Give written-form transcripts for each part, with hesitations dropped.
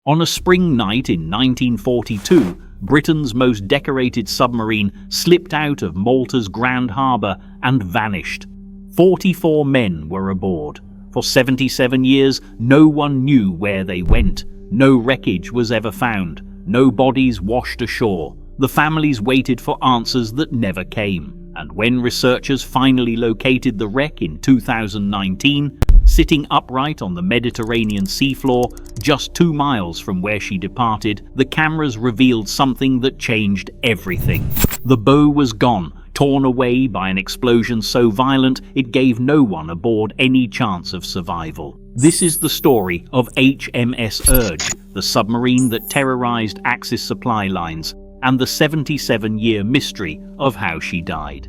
On a spring night in 1942, Britain's most decorated submarine slipped out of Malta's Grand Harbour and vanished. 44 men were aboard. For 77 years, no one knew where they went. No wreckage was ever found. No bodies washed ashore. The families waited for answers that never came. And when researchers finally located the wreck in 2019, sitting upright on the Mediterranean seafloor, just 2 miles from where she departed, the cameras revealed something that changed everything. The bow was gone, torn away by an explosion so violent it gave no one aboard any chance of survival. This is the story of HMS Urge, the submarine that terrorized Axis supply lines, and the 77-year mystery of how she died.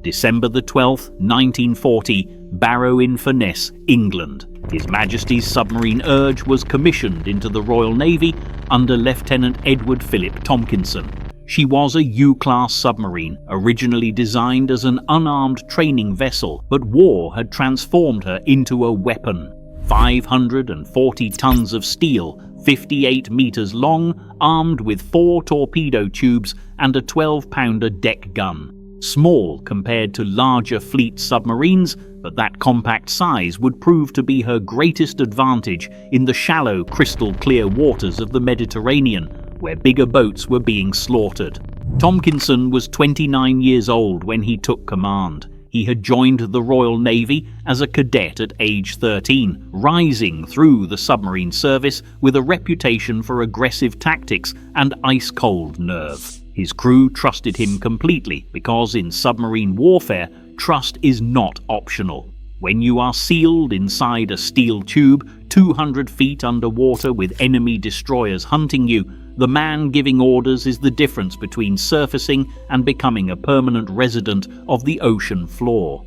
December the 12th, 1940, Barrow-in-Furness, England. His Majesty's Submarine Urge was commissioned into the Royal Navy under Lieutenant Edward Philip Tompkinson. She was a U-class submarine, originally designed as an unarmed training vessel, but war had transformed her into a weapon. 540 tons of steel, 58 meters long, armed with 4 torpedo tubes and a 12-pounder deck gun. Small compared to larger fleet submarines, but that compact size would prove to be her greatest advantage in the shallow, crystal-clear waters of the Mediterranean, where bigger boats were being slaughtered. Tompkinson was 29 years old when he took command. He had joined the Royal Navy as a cadet at age 13, rising through the submarine service with a reputation for aggressive tactics and ice-cold nerve. His crew trusted him completely because in submarine warfare, trust is not optional. When you are sealed inside a steel tube, 200 feet underwater with enemy destroyers hunting you, the man giving orders is the difference between surfacing and becoming a permanent resident of the ocean floor.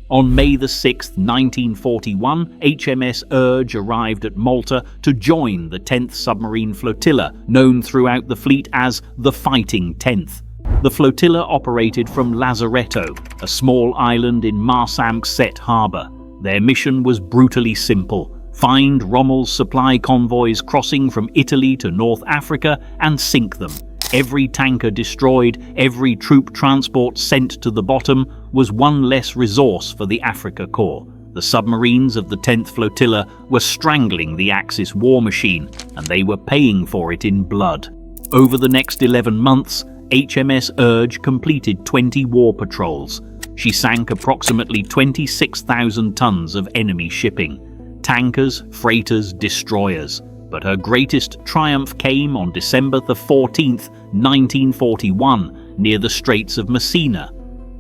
On May the 6th, 1941, HMS Urge arrived at Malta to join the 10th Submarine Flotilla, known throughout the fleet as the Fighting 10th. The flotilla operated from Lazaretto, a small island in Marsamxett harbour. Their mission was brutally simple: find Rommel's supply convoys crossing from Italy to North Africa and sink them. Every tanker destroyed, every troop transport sent to the bottom was one less resource for the Africa Corps. The submarines of the 10th Flotilla were strangling the Axis war machine, and they were paying for it in blood. Over the next 11 months, HMS Urge completed 20 war patrols. She sank approximately 26,000 tons of enemy shipping. Tankers, freighters, destroyers. But her greatest triumph came on December the 14th, 1941, near the Straits of Messina.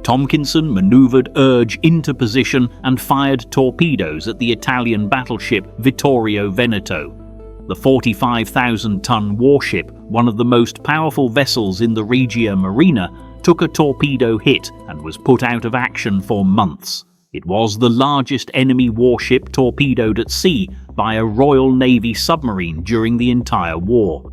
Tompkinson maneuvered Urge into position and fired torpedoes at the Italian battleship Vittorio Veneto. The 45,000-ton warship, one of the most powerful vessels in the Regia Marina, took a torpedo hit and was put out of action for months. It was the largest enemy warship torpedoed at sea by a Royal Navy submarine during the entire war.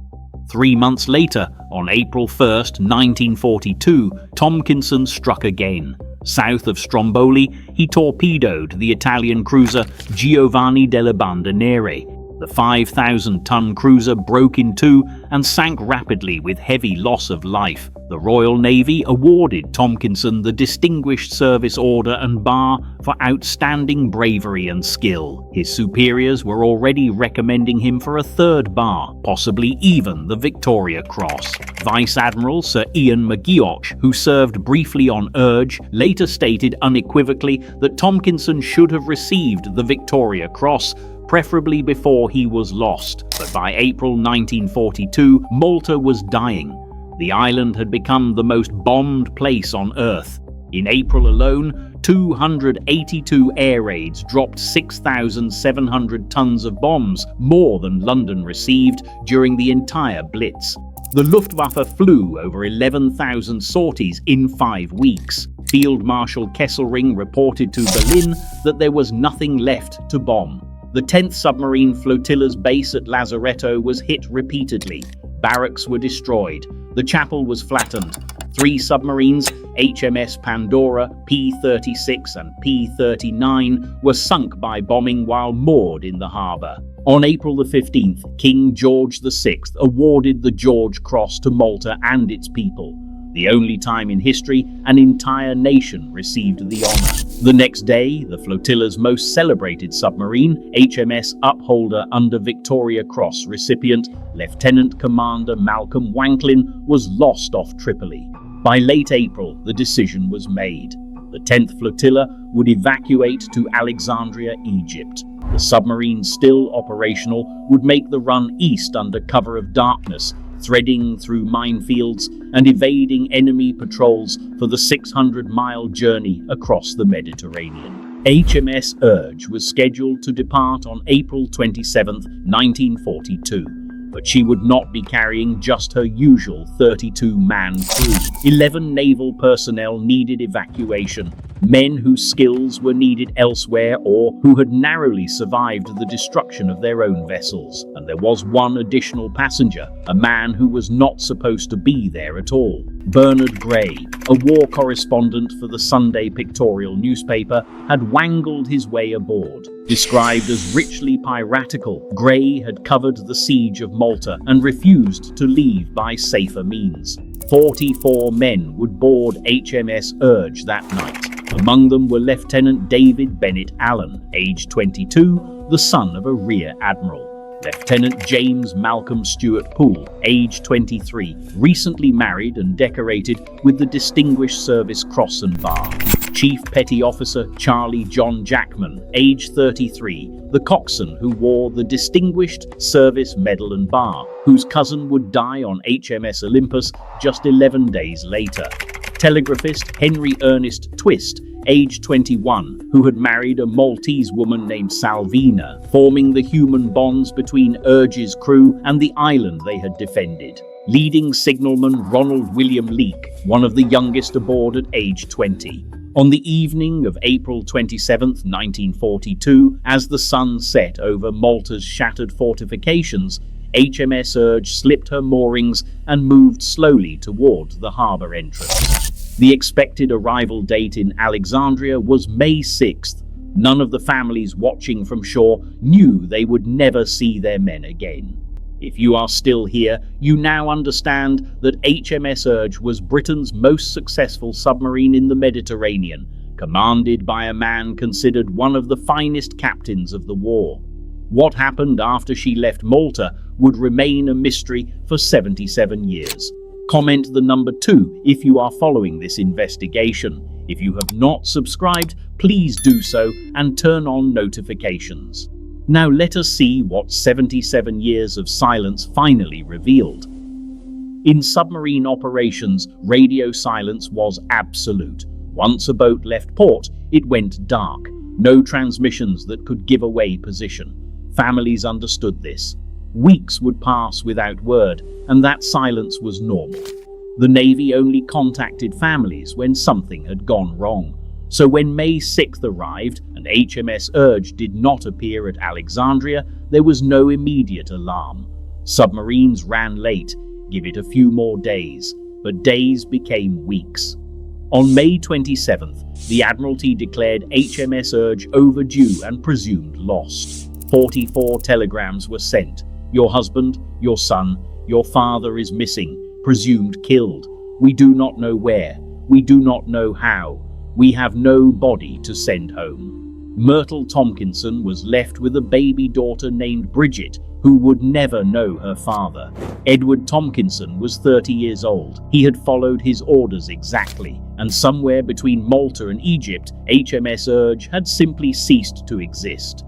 3 months later, on April 1st, 1942, Tompkinson struck again. South of Stromboli, he torpedoed the Italian cruiser Giovanni della Bandinere. The 5,000-ton cruiser broke in two and sank rapidly with heavy loss of life. The Royal Navy awarded Tompkinson the Distinguished Service Order and Bar for outstanding bravery and skill. His superiors were already recommending him for a third bar, possibly even the Victoria Cross. Vice Admiral Sir Ian McGeoch, who served briefly on Urge, later stated unequivocally that Tompkinson should have received the Victoria Cross, preferably before he was lost. But by April 1942, Malta was dying. The island had become the most bombed place on Earth. In April alone, 282 air raids dropped 6,700 tons of bombs, more than London received during the entire Blitz. The Luftwaffe flew over 11,000 sorties in 5 weeks. Field Marshal Kesselring reported to Berlin that there was nothing left to bomb. The 10th Submarine Flotilla's base at Lazaretto was hit repeatedly. Barracks were destroyed. The chapel was flattened. 3 submarines, HMS Pandora, P-36 and P-39, were sunk by bombing while moored in the harbour. On April the 15th, King George VI awarded the George Cross to Malta and its people, the only time in history an entire nation received the honor. The next day, the flotilla's most celebrated submarine, HMS Upholder under Victoria Cross recipient Lieutenant Commander Malcolm Wanklin, was lost off Tripoli. By late April, the decision was made. The 10th Flotilla would evacuate to Alexandria, Egypt. The submarine, still operational, would make the run east under cover of darkness, threading through minefields and evading enemy patrols for the 600-mile journey across the Mediterranean. HMS Urge was scheduled to depart on April 27, 1942. But she would not be carrying just her usual 32-man crew. 11 naval personnel needed evacuation, men whose skills were needed elsewhere or who had narrowly survived the destruction of their own vessels. And there was one additional passenger, a man who was not supposed to be there at all. Bernard Gray, a war correspondent for the Sunday pictorial newspaper, had wangled his way aboard. Described as richly piratical, Gray had covered the siege of Malta and refused to leave by safer means. 44 men would board HMS Urge that night. Among them were Lieutenant David Bennett Allen, aged 22, the son of a rear admiral. Lieutenant James Malcolm Stewart Poole, aged 23, recently married and decorated with the Distinguished Service Cross and Bar. Chief Petty Officer Charlie John Jackman, aged 33, the coxswain who wore the Distinguished Service Medal and Bar, whose cousin would die on HMS Olympus just 11 days later. Telegraphist Henry Ernest Twist, aged 21, who had married a Maltese woman named Salvina, forming the human bonds between Urge's crew and the island they had defended. Leading signalman Ronald William Leake, one of the youngest aboard at age 20. On the evening of April 27, 1942, as the sun set over Malta's shattered fortifications, HMS Urge slipped her moorings and moved slowly toward the harbour entrance. The expected arrival date in Alexandria was May 6th. None of the families watching from shore knew they would never see their men again. If you are still here, you now understand that HMS Urge was Britain's most successful submarine in the Mediterranean, commanded by a man considered one of the finest captains of the war. What happened after she left Malta would remain a mystery for 77 years. Comment the number 2 if you are following this investigation. If you have not subscribed, please do so and turn on notifications. Now let us see what 77 years of silence finally revealed. In submarine operations, radio silence was absolute. Once a boat left port, it went dark. No transmissions that could give away position. Families understood this. Weeks would pass without word, and that silence was normal. The Navy only contacted families when something had gone wrong. So when May 6th arrived and HMS Urge did not appear at Alexandria, there was no immediate alarm. Submarines ran late, give it a few more days, but days became weeks. On May 27th, the Admiralty declared HMS Urge overdue and presumed lost. 44 telegrams were sent. Your husband, your son, your father is missing, presumed killed. We do not know where. We do not know how. We have no body to send home. Myrtle Tompkinson was left with a baby daughter named Bridget, who would never know her father. Edward Tompkinson was 30 years old. He had followed his orders exactly, and somewhere between Malta and Egypt, HMS Urge had simply ceased to exist.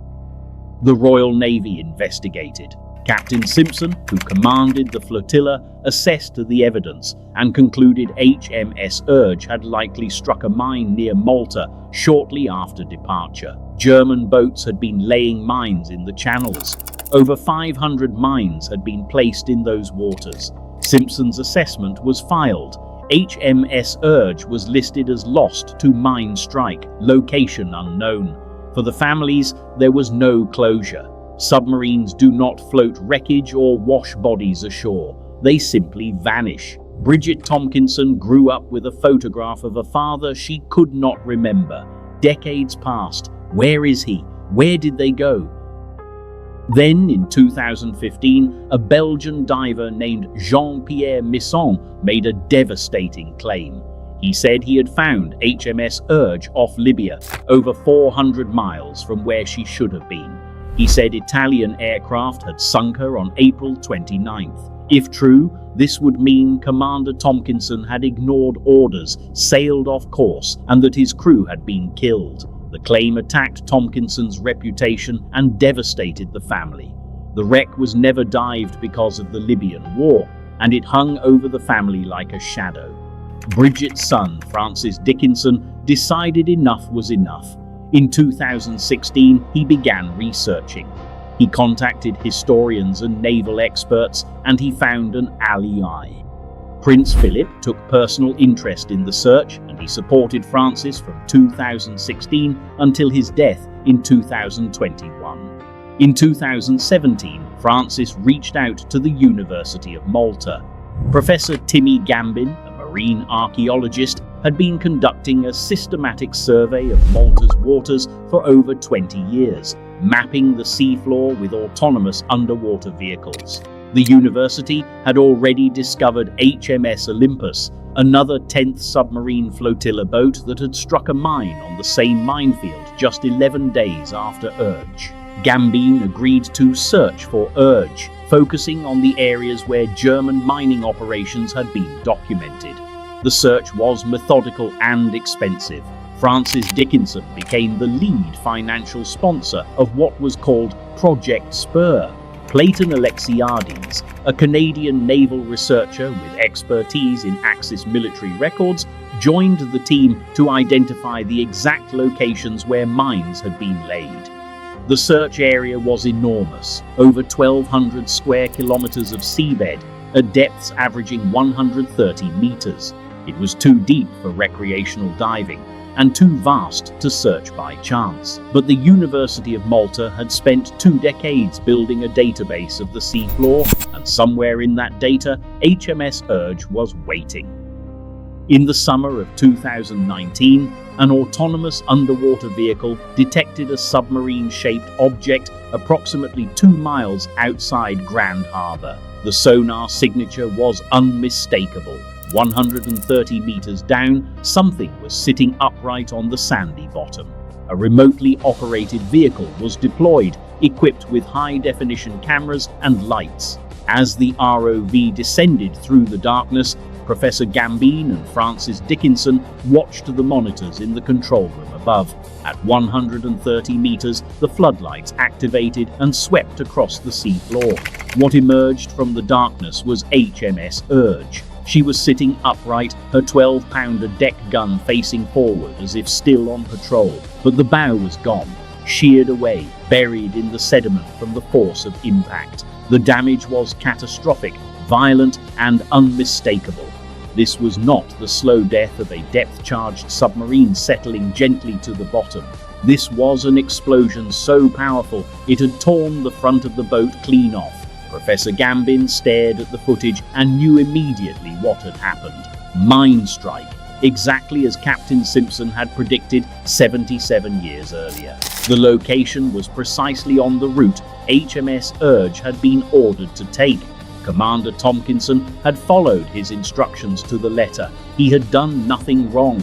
The Royal Navy investigated. Captain Simpson, who commanded the flotilla, assessed the evidence and concluded HMS Urge had likely struck a mine near Malta shortly after departure. German boats had been laying mines in the channels. Over 500 mines had been placed in those waters. Simpson's assessment was filed. HMS Urge was listed as lost to mine strike, location unknown. For the families, there was no closure. Submarines do not float wreckage or wash bodies ashore. They simply vanish. Bridget Tompkinson grew up with a photograph of a father she could not remember. Decades passed. Where is he? Where did they go? Then, in 2015, a Belgian diver named Jean-Pierre Misson made a devastating claim. He said he had found HMS Urge off Libya, over 400 miles from where she should have been. He said Italian aircraft had sunk her on April 29th. If true, this would mean Commander Tompkinson had ignored orders, sailed off course, and that his crew had been killed. The claim attacked Tompkinson's reputation and devastated the family. The wreck was never dived because of the Libyan war, and it hung over the family like a shadow. Bridget's son, Francis Dickinson, decided enough was enough. In 2016, he began researching. He contacted historians and naval experts, and he found an ally. Prince Philip took personal interest in the search, and he supported Francis from 2016 until his death in 2021. In 2017, Francis reached out to the University of Malta. Professor Timmy Gambin, a marine archaeologist, had been conducting a systematic survey of Malta's waters for over 20 years, mapping the seafloor with autonomous underwater vehicles. The university had already discovered HMS Olympus, another 10th submarine flotilla boat that had struck a mine on the same minefield just 11 days after Urge. Gambin agreed to search for Urge, focusing on the areas where German mining operations had been documented. The search was methodical and expensive. Francis Dickinson became the lead financial sponsor of what was called Project Spur. Clayton Alexiades, a Canadian naval researcher with expertise in Axis military records, joined the team to identify the exact locations where mines had been laid. The search area was enormous, over 1,200 square kilometers of seabed, at depths averaging 130 meters. It was too deep for recreational diving, and too vast to search by chance. But the University of Malta had spent 2 decades building a database of the seafloor, and somewhere in that data, HMS Urge was waiting. In the summer of 2019, an autonomous underwater vehicle detected a submarine-shaped object approximately 2 miles outside Grand Harbour. The sonar signature was unmistakable. 130 meters down, something was sitting upright on the sandy bottom. A remotely operated vehicle was deployed, equipped with high-definition cameras and lights. As the ROV descended through the darkness, Professor Gambin and Francis Dickinson watched the monitors in the control room above. At 130 meters, the floodlights activated and swept across the seafloor. What emerged from the darkness was HMS Urge. She was sitting upright, her 12-pounder deck gun facing forward as if still on patrol, but the bow was gone, sheared away, buried in the sediment from the force of impact. The damage was catastrophic, violent, and unmistakable. This was not the slow death of a depth-charged submarine settling gently to the bottom. This was an explosion so powerful it had torn the front of the boat clean off. Professor Gambin stared at the footage and knew immediately what had happened. Mine strike, exactly as Captain Simpson had predicted 77 years earlier. The location was precisely on the route HMS Urge had been ordered to take. Commander Tompkinson had followed his instructions to the letter. He had done nothing wrong.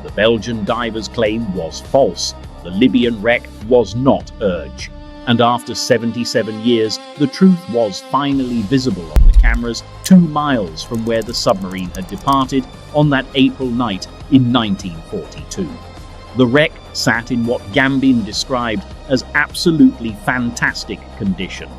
The Belgian diver's claim was false. The Libyan wreck was not Urge. And after 77 years, the truth was finally visible on the cameras 2 miles from where the submarine had departed on that April night in 1942. The wreck sat in what Gambin described as absolutely fantastic condition.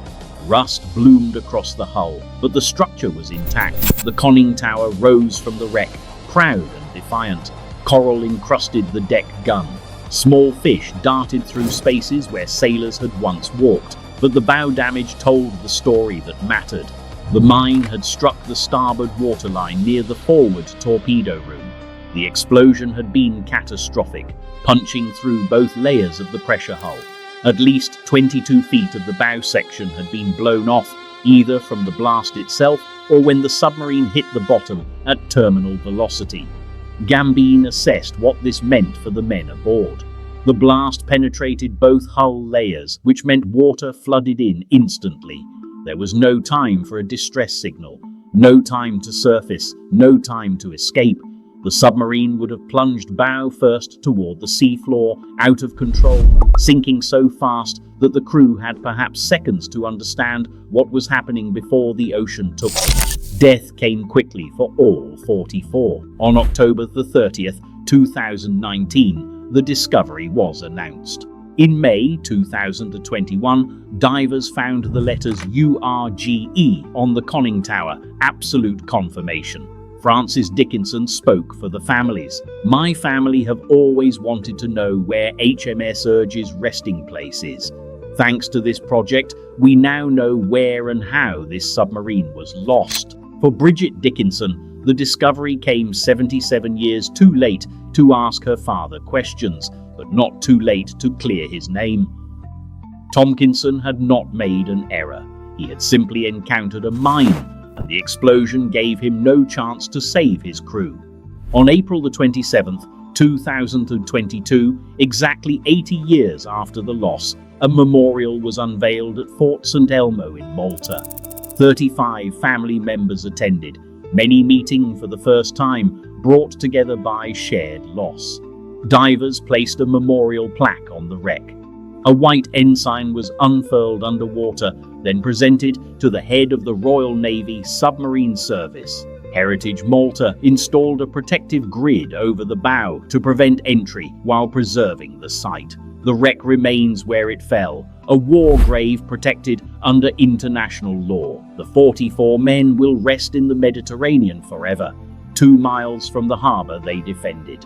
Rust bloomed across the hull, but the structure was intact. The conning tower rose from the wreck, proud and defiant. Coral encrusted the deck gun. Small fish darted through spaces where sailors had once walked, but the bow damage told the story that mattered. The mine had struck the starboard waterline near the forward torpedo room. The explosion had been catastrophic, punching through both layers of the pressure hull. At least 22 feet of the bow section had been blown off, either from the blast itself or when the submarine hit the bottom at terminal velocity. Gambin assessed what this meant for the men aboard. The blast penetrated both hull layers, which meant water flooded in instantly. There was no time for a distress signal, no time to surface, no time to escape. The submarine would have plunged bow first toward the seafloor, out of control, sinking so fast that the crew had perhaps seconds to understand what was happening before the ocean took them. Death came quickly for all 44. On October the 30th, 2019, the discovery was announced. In May 2021, divers found the letters URGE on the conning tower, absolute confirmation. Francis Dickinson spoke for the families. "My family have always wanted to know where HMS Urge's resting place is. Thanks to this project, we now know where and how this submarine was lost." For Bridget Dickinson, the discovery came 77 years too late to ask her father questions, but not too late to clear his name. Tompkinson had not made an error. He had simply encountered a mine, and the explosion gave him no chance to save his crew. On April the 27th, 2022, exactly 80 years after the loss, a memorial was unveiled at Fort St. Elmo in Malta. 35 family members attended, many meeting for the first time, brought together by shared loss. Divers placed a memorial plaque on the wreck. A white ensign was unfurled underwater, then presented to the head of the Royal Navy Submarine Service. Heritage Malta installed a protective grid over the bow to prevent entry while preserving the site. The wreck remains where it fell, a war grave protected under international law. The 44 men will rest in the Mediterranean forever, 2 miles from the harbour they defended.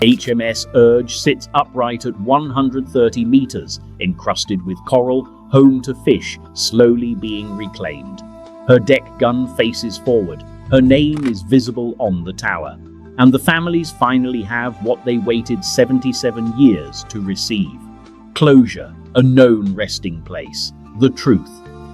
HMS Urge sits upright at 130 meters, encrusted with coral, home to fish slowly being reclaimed. Her deck gun faces forward, her name is visible on the tower, and the families finally have what they waited 77 years to receive. Closure, a known resting place, the truth.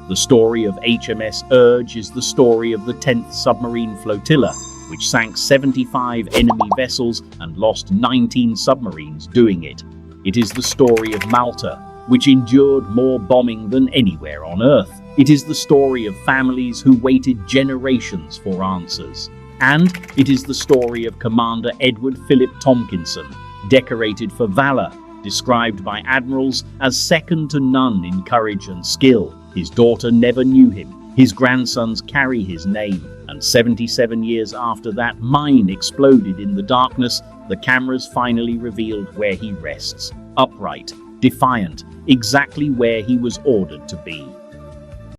The story of HMS Urge is the story of the 10th Submarine Flotilla, which sank 75 enemy vessels and lost 19 submarines doing it. It is the story of Malta, which endured more bombing than anywhere on Earth. It is the story of families who waited generations for answers. And it is the story of Commander Edward Philip Tompkinson, decorated for valor, described by admirals as second to none in courage and skill. His daughter never knew him. His grandsons carry his name. And 77 years after that mine exploded in the darkness, the cameras finally revealed where he rests. Upright, defiant, exactly where he was ordered to be.